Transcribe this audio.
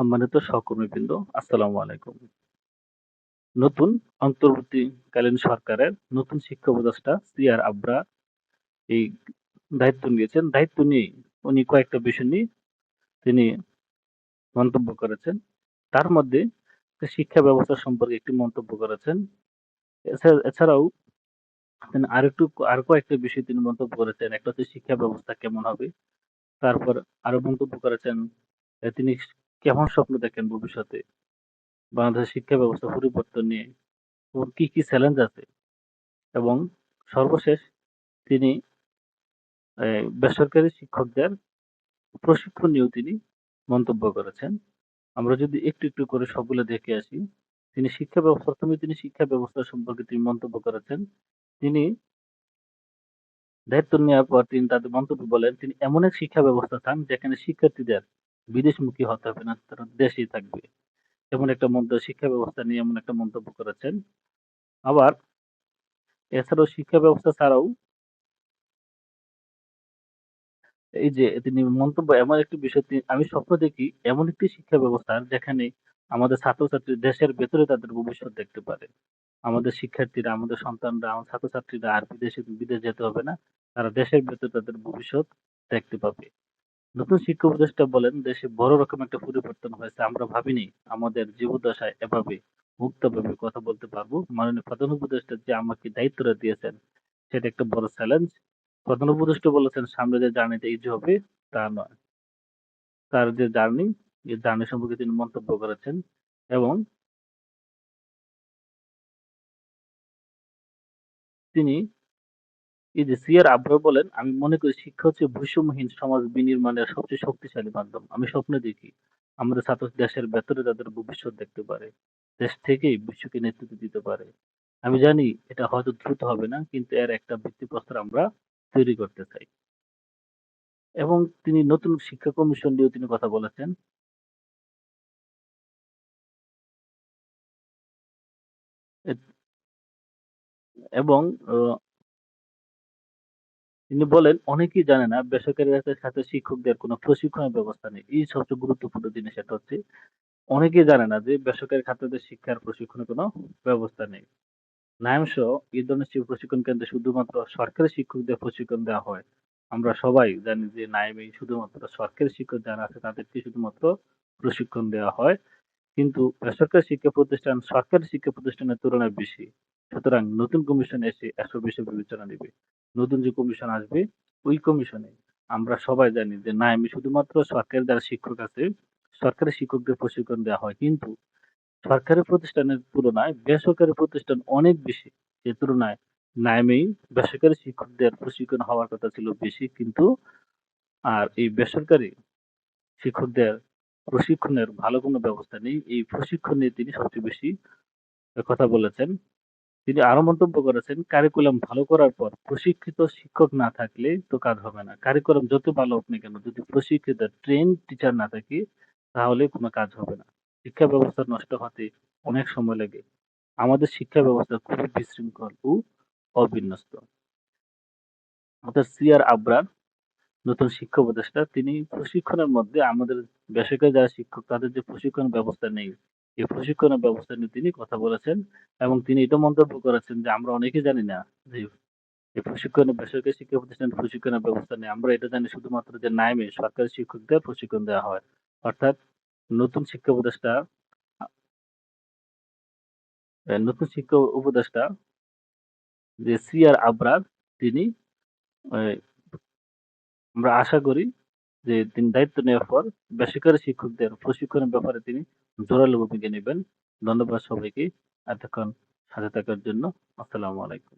সম্মানিত সহকর্মীবৃন্দ, আসসালামু আলাইকুম। নতুন অন্তর্বর্তীকালীন সরকারের নতুন শিক্ষা উপদেষ্টা সি.আর. আবরা এই দায়িত্ব নিয়েছেন। দায়িত্ব নিয়ে উনি কয়েকটা বিষয় নিয়ে তিনি মন্তব্য করেছেন। তার মধ্যে শিক্ষা ব্যবস্থা সম্পর্কে একটি মন্তব্য করেছেন। এছাড়াও তিনি আরো কয়েকটা বিষয় তিনি মন্তব্য করেছেন। একটা হচ্ছে শিক্ষা ব্যবস্থা কেমন হবে। তারপর আরো মন্তব্য করেছেন তিনি কেমন স্বপ্ন দেখেন ভবিষ্যতে বাংলাদেশের শিক্ষা ব্যবস্থা পরিবর্তন নিয়ে ওর কি কি চ্যালেঞ্জ আছে এবং সর্বশেষ তিনি বেসরকারি শিক্ষকদের প্রশিক্ষণ নিয়েও তিনি মন্তব্য করেছেন। আমরা যদি একটু একটু করে সবগুলো দেখে আসি, প্রথমে তিনি শিক্ষা ব্যবস্থা সম্পর্কে তিনি মন্তব্য করেছেন। তিনি দায়িত্ব নেওয়ার পর তিনি তাদের মন্তব্য বলেন তিনি এমন এক শিক্ষা ব্যবস্থা চান যেখানে শিক্ষার্থীদের বিদেশমুখী হতে হবে না, তারা দেশেই থাকবে। শিক্ষা ব্যবস্থা নিয়ে এমন একটা মন্তব্য করেছেন। আবার এছাড়াও শিক্ষা ব্যবস্থা ছাড়াও এই যে তিনি মন্তব্য এমন একটি বিষয় আমি স্বপ্ন দেখি এমন একটি শিক্ষা ব্যবস্থা যেখানে আমাদের ছাত্রছাত্রী দেশের ভেতরে তাদের ভবিষ্যৎ দেখতে পারে। আমাদের শিক্ষার্থীরা, আমাদের সন্তানরা, আমার ছাত্রছাত্রীরা আর বিদেশ যেতে হবে না। তারা দেশের ভেতরে তাদের ভবিষ্যৎ দেখতে পাবে। নতুন শিক্ষা উপদেষ্টা বলেন দেশে বড় রকম একটা পরিবর্তন হয়েছে। আমরা ভাবিনি আমাদের জীবদ্দশায় এভাবে মুক্তভাবে কথা বলতে পারবো। মাননীয় প্রধান উপদেষ্টা যে আমাকে দায়িত্বটা দিয়েছেন সেটা একটা বড় চ্যালেঞ্জ। প্রধান উপদেষ্টা বলেছেন সামনে যে জার্নিটা ইজি হবে তা নয়। তার যে জার্নি, এই জার্নি সম্পর্কে তিনি মন্তব্য করেছেন এবং তিনি এই যে সি.আর. আবরার বলেন, আমি মনে করি শিক্ষা হচ্ছে বৈষম্যহীন সমাজ বিনির্মাণের সবচেয়ে শক্তিশালী মাধ্যম। আমি স্বপ্ন দেখি আমাদের ছাত্র দেশের ভেতরে তাদের ভবিষ্যৎ দেখতে পারে। দেশ থেকেই বিশ্বকে নেতৃত্ব দিতে পারে। আমি জানি এটা হয়তো দ্রুত হবে না, কিন্তু এর একটা ভিত্তিপ্রস্তর আমরা তৈরি করতে চাই। এবং তিনি নতুন শিক্ষা কমিশন নিয়েও তিনি কথা বলেছেন। এ- এবং তিনি বলেন অনেকেই জানে না বেসরকারি খাতে শিক্ষকদের কোনো প্রশিক্ষণের ব্যবস্থা নেই। এই সবচেয়ে গুরুত্বপূর্ণ জিনিস এটা হচ্ছে অনেকেই জানে না যে বেসরকারি খাতে শিক্ষার প্রশিক্ষণের কোনো ব্যবস্থা নেই। নাইম সহ এই ধরনের প্রশিক্ষণ কেন্দ্রে শুধুমাত্র সরকারি শিক্ষকদের প্রশিক্ষণ দেওয়া হয়। আমরা সবাই জানি যে নাইমে শুধুমাত্র সরকারি শিক্ষক যারা আছে তাদেরকে শুধুমাত্র প্রশিক্ষণ দেওয়া হয়। কিন্তু বেসরকারি শিক্ষা প্রতিষ্ঠান সরকারি শিক্ষা প্রতিষ্ঠানের তুলনায় বেশি। সুতরাং নতুন কমিশন এসে এসব বিষয় বিবেচনা নেবে। নতুন যে কমিশন আসবে ওই কমিশনে আমরা সবাই জানি যে নাইমে শুধুমাত্র সরকারি যারা শিক্ষক আছে সরকারি শিক্ষকদের প্রশিক্ষণ দেওয়া হয়। কিন্তু সরকারি প্রতিষ্ঠানের তুলনায় বেসরকারি প্রতিষ্ঠান অনেক বেশি। যে তুলনায় নাইমেই বেসরকারি শিক্ষকদের প্রশিক্ষণ হওয়ার কথা ছিল বেশি, কিন্তু আর এই বেসরকারি শিক্ষকদের প্রশিক্ষণের ভালো কোনো ব্যবস্থা নেই। এই প্রশিক্ষণ নিয়ে তিনি সবচেয়ে বেশি কথা বলেছেন। তিনি আরো মন্তব্য করেছেন কারিকুলাম ভালো করার পর প্রশিক্ষিত শিক্ষক না থাকলে তো কাজ হবে না। কারিকুলাম যত ভালো হোক না কেন যদি প্রশিক্ষিত ট্রেন টিচার না থাকে তাহলে কোনো কাজ হবে না। শিক্ষা ব্যবস্থা নষ্ট হতে অনেক সময় লাগে। আমাদের শিক্ষা ব্যবস্থা খুবই বিশৃঙ্খল ও অবিন্যস্ত। অর্থাৎ সি.আর. আবরার নতুন শিক্ষা উপদেষ্টা তিনি প্রশিক্ষণের মধ্যে আমাদের বেসরকারি যারা শিক্ষক তাদের যে প্রশিক্ষণ ব্যবস্থা নেই এই প্রশিক্ষণের ব্যবস্থা নিয়ে তিনি কথা বলেছেন এবং তিনি এটা মন্তব্য করেছেন যে আমরা অনেকে জানি না যে এই বেসরকারি শিক্ষা প্রতিষ্ঠানের প্রশিক্ষণের ব্যবস্থা নেই। আমরা এটা জানি শুধুমাত্র যে নাইমে সরকারি শিক্ষকদের প্রশিক্ষণ দেওয়া হয়। অর্থাৎ নতুন শিক্ষা উপদেষ্টা নতুন শিক্ষা উপদেষ্টা যে সি.আর. আবরার তিনি আহ, আমরা আশা করি যে তিনি দায়িত্ব নেওয়ার পর বেসরকারি শিক্ষকদের প্রশিক্ষণের ব্যাপারে তিনি জোরালো ভূমিকা নেবেন। ধন্যবাদ সবাইকে এতক্ষণ সাথে থাকার জন্য। আসসালামু আলাইকুম।